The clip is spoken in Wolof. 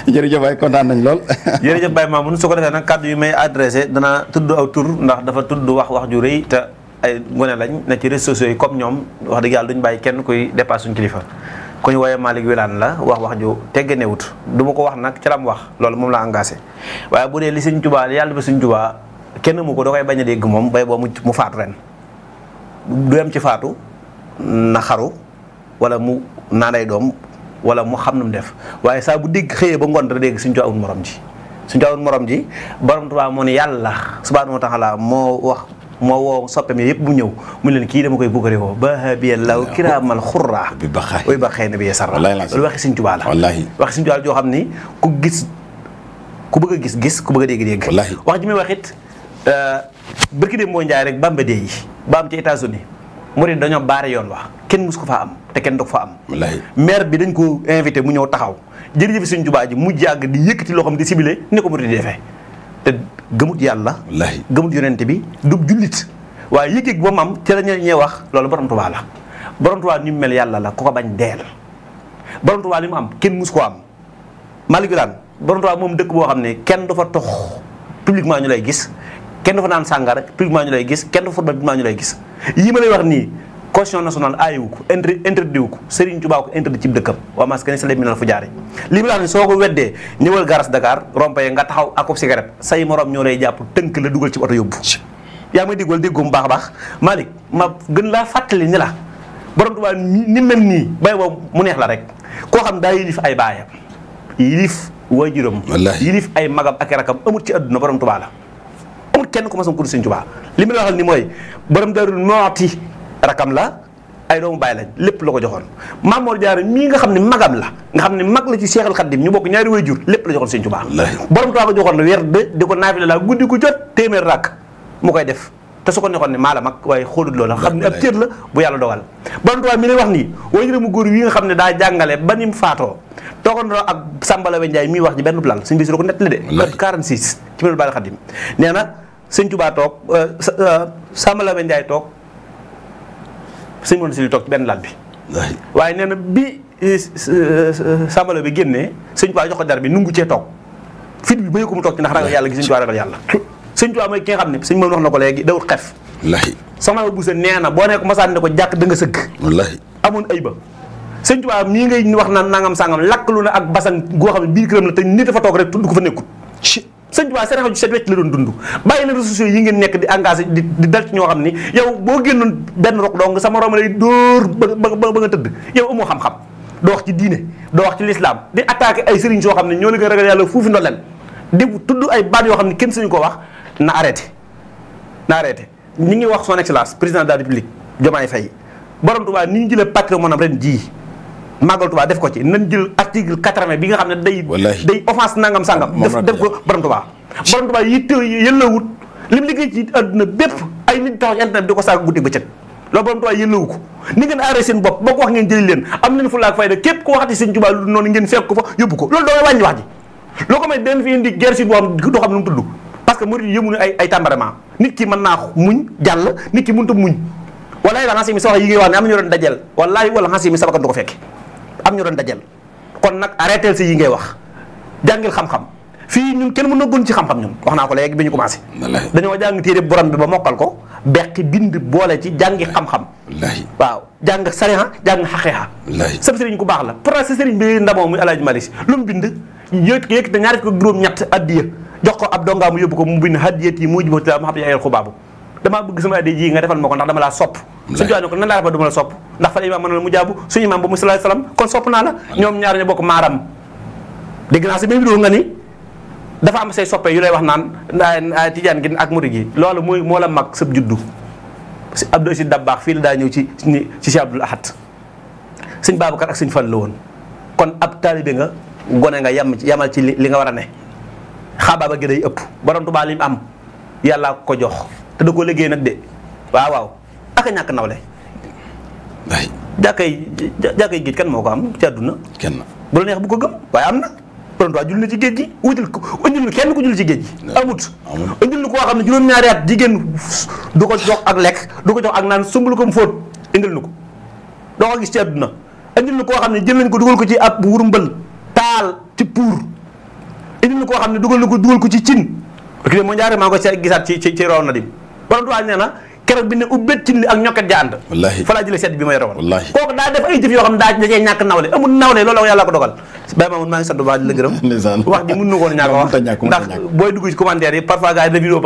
jërëjëf waay kontaan nañ lool. jërëjëf Baye Mamoune su ko defee nag kàddu yi may adressé danaa tudd aw tur ndax dafa tudd wax ju rëy te ay gone lañ ne ci réseaux sociaux yi comme ñoom wax dëgg yàlla duñ bàyyi kenn kuy dépasse suñu kilifa ku ñu woowee Malick Wilane la wax ju teggenewut du ma ko wax nag ci la mu wax loolu moom la engagé waaye bu dee li Sëñ Tuubaa yàlla ba Sëñ Tuubaa kenn mu ko da koy bañ a dégg moom bay boo mu faatu ren du yem ci faatu na xaru wala mu naanay doom wala mu xam nu mu def waaye saa bu dégg xëyee ba ngoon dara dégg Sëñ Tuubaa amul morom ji Sëñ Tuubaa amul morom ji borom Tuubaa moo ne yàlla subhaanahu wa taala moo woo soppeem yëpp mu ñëw mu leen kii dama koy buggare woo bahabiyallahu kiraamal xurra way ba xëy na bi sarra loolu waxi Sëñ Tuubaa la waxi Sëñ Tuubaa joo xam ni ku bëgg a gis ku bëgg a dégg wax ji muy wax it bërki dem moo njaay rek Bamba Day yi ba am ci États-Unis murid dañoo baare yoon wax kenn mus ko faa am te kenn doog fa am maire bi dañ ko invité mu ñëw taxaw jërëjëf Sëñ Tuubaa ji mu jàgg di yëkkati loo xam di sibile ni ko murid di defee te gëmut yàlla gëmut yonente bi du jullit waaye yëg-yëg ba mu am ci la ñee wax loolu borom Tuubaa la borom Tuubaa ni mu mel yàlla la ku ko bañ deel borom Tuubaa li mu am kenn mus ko am Malick Wilane borom Tuubaa moom dëkk boo xam ne kenn du fa tox publiquement ñu lay gis kenn du fa naan sàngara publiquement ñu lay gis kenn du fa football publiquement ñu lay gis yii ma lay wax nii constitution nationale aayewu ko interdit wu ko Serigne Touba ko interdit ci dëkkam waa mas kene sala minal fu jaare li ma la wax ni soo ko weddee ñëwal garas Dakar rompaye nga taxaw ak cigarette say morom ñoo lay jàpp tënk la dugal ci oto yóbbu yaa may déggool déggoo mu baax a baax Malick ma gën laa fàttali ni la borom Touba ni mel nii bay boobu mu neex la rek koo xam daa yilif ay baayam yilif waajuram yilif ay magam ak rakam amut ci àdduna borom Touba la amut kenn ku ma sam ko du Sëñ Touba li ma la waxal ni mooy borom Daarul Muhti rakam la ay doomu bàyyi lañ lépp la ko joxoon Maam Mor Jaara mii nga xam ne magam la nga xam ne mag la ci Seexul Xaddim ñu bokk ñaari waajur lépp la joxoon Sëñ Tuubaa borom Tuubaa ko joxoon na weer di ko naafila la guddi ko jot téeméer rakk mu koy def te su ko neexoon ne maa la mag waaye xoolut loola xam ne ab cër la bu yàlla dogal borom Tuubaa mi lay wax nii waajur mu góor wi nga xam ne daa jàngale ba ni mu faatoo toogandoo ak Samba Laobé Ndiaye mii wax ji benn lal Sëñ Basiru ko nettali de 46 ci mel Baal Xaddim nee na Sëñ Tuubaa toog Samba Laobé Ndiaye toog Sëñ Mor Sili toog ci benn lal bi waaye nee na bi sambalo bi génnee Sëñ Tuubaa jox ko dara bi nungu cee toog fit bi ba ko mu toog ci ndax ragal yàlla gi Sëñ Tuubaa ragal yàlla Sëñ Tuubaa mooy ki nga xam ne Sëñ moom wax na ko léegi dawut xef soxna bu sa nee na boo ne ko masaan ne ko jàkk da nga sëgg amoon ay ba Sëñ Tuubaa mii ngay wax naan nangam sangam lakkalu na ak basan goo xam ne biir këram la te nit dafa toog rek tudd ko fa nekkut Sëñ Tuubaa seen xel ju set wecc la doon dund bàyyi na réseaux sociaux yi ngeen nekk di engagé di dal ci ñoo xam ni yow boo génnoon benn rok dong sama morom lay dóor ba nga tëdd yow amoo xam-xam doo wax ci diine doo wax ci lislaam di attaqué ay sëriñ soo xam ne ñoo la gën a ragal yàlla fuufi ndolleen di tudd ay baat yoo xam ne kenn suñu ko wax na arrêté ñi ngi wax son excellence président de la république Diomaye Faye borom Tuubaa ni ñu jëlee patrimoine am ren jii Màggal Tuubaa def ko ci nañ jël article 80 bi nga xam ne day offense nangam sangam def ko borom Tuubaa yitte yëllawut li mu liggéey ci àdduna bépp ay nit taxaw ci internet di ko saaga guddi bëccëg loolu borom Tuubaa yëllawu ko ni ngeen aaree seen bopp boo ko wax ngeen jëli leen am nañ fulla ak fayda képp ko waxati Sëñ Tuubaa lu noonu ngeen fekk ko fa yóbbu ko loolu doo wàññi wax ji loo ko may den fi indi guerre si boo xam doo xam nu mu tudd parce que murid yëmu ne ay tàmbarement nit ki mën naa muñ jàll nit ki mënut a muñ walaay la xasi mi sa wax yi ngay wax ne am na ñu doon dajel walaay wala xasi mi sabakan du ko fekke am ñu doon dajel kon nag arrêté si yi ngay wax jàngil xam-xam fii ñun kenn mën na gën ci xam-xam ñun wax naa ko léegi bi ñu commencé dañoo jàng téere borom bi ba mokkal ko beqi bind boole ci jàngi xam-xam waaw jàng sariha jàng xaqiiqa sa sëriñ ku baax la pourtant sa sëriñ bi ndamoo muy Alaaji Malick Si lu mu bind yëg te ñaari ko juróom-ñett addiya jox ko ab dongaa mu yóbbu ko mu bind hadiyat yi mu jibati ma xam ne ayel xubaabu damaa bëgg sama addiya ji nga defal ma ko ndax dama laa sopp suñu ne ko nan laa defa duma la sopp ndax fa imaam mën na mu jaabu suñu imaam ba mu sallallahu alayhi wasallam kon sopp naa la ñoom ñaar ñu bokk maaram dégg naa si même vidéo nga ni dafa am say soppe yu lay wax naan tijaan gi ak murid gi loolu mooy moo la mag sab juddu si Abdou Si Dabbaax fii la daa ñëw ci Cheikh Abdoul Ahad sëñ Babacar ak sëñ Fall la woon kon ab taalibe nga gone nga yamal ci li nga war a ne xaabaaba gi day ëpp borom Tuubaa li mu am yàllaa ko jox te da ko liggéey nag de waaw ak a ñàkk nawle jàkkay géej kan moo ko am ci àdduna kenn bu la neex bu ko gëm waaye am na borom Tuubaa julli na ci géej gi wutal ko indil kenn ku julli ci géej gi amut indil koo xam ne juróom-ñaari at jigéen du ko jox ak lekk du ko jox ak naan sumbul ko mu fóot indil nu ko doo ko gis ci àdduna indil nu koo xam ne jël nañ ko dugal ko ci ab wurumbal taal koo xam ne dugal ko ci cin parce que moo ñaare maa ngi ko gisaat ci raw na dim borom tuwaa nee na keroog bi ne ubbet cin li ak ñokkat ja ànd fa laa jëlee sedd bi ma yore woon kooku daa def ay jëf yoo xam ne daa dajee ñàkk nawle amul nawle loolu yàlla ko dogal Baye Mamoun maa ngi sant bu baax di la gërëm wax ji mën na koon ñàkk wax ndax booy dugg ci commentaire yi parfois gars yi